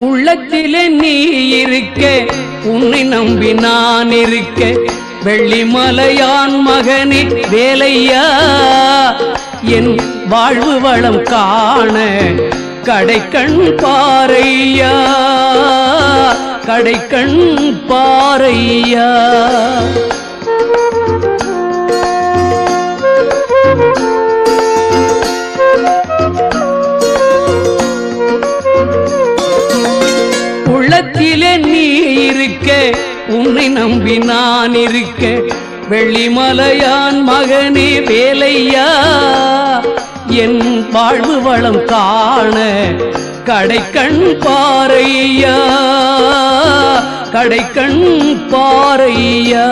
உள்ளத்திலே நீ இருக்க, உன்னை நம்பி நான் இருக்க, வெள்ளிமலையான் மகனே வேலையா, என் வாழ்வு வளம் காண கடைக்கண் பாரையா, கடைக்கண் பாரையா. உள்ளத்திலே நீ இருக்க, உன்னை நம்பி நான் இருக்க, வெள்ளிமலையான் மகனே வேலையா, என் வாழ்வு வளம் காண கடைக்கண் பாரையா, கடைக்கண் பாரையா.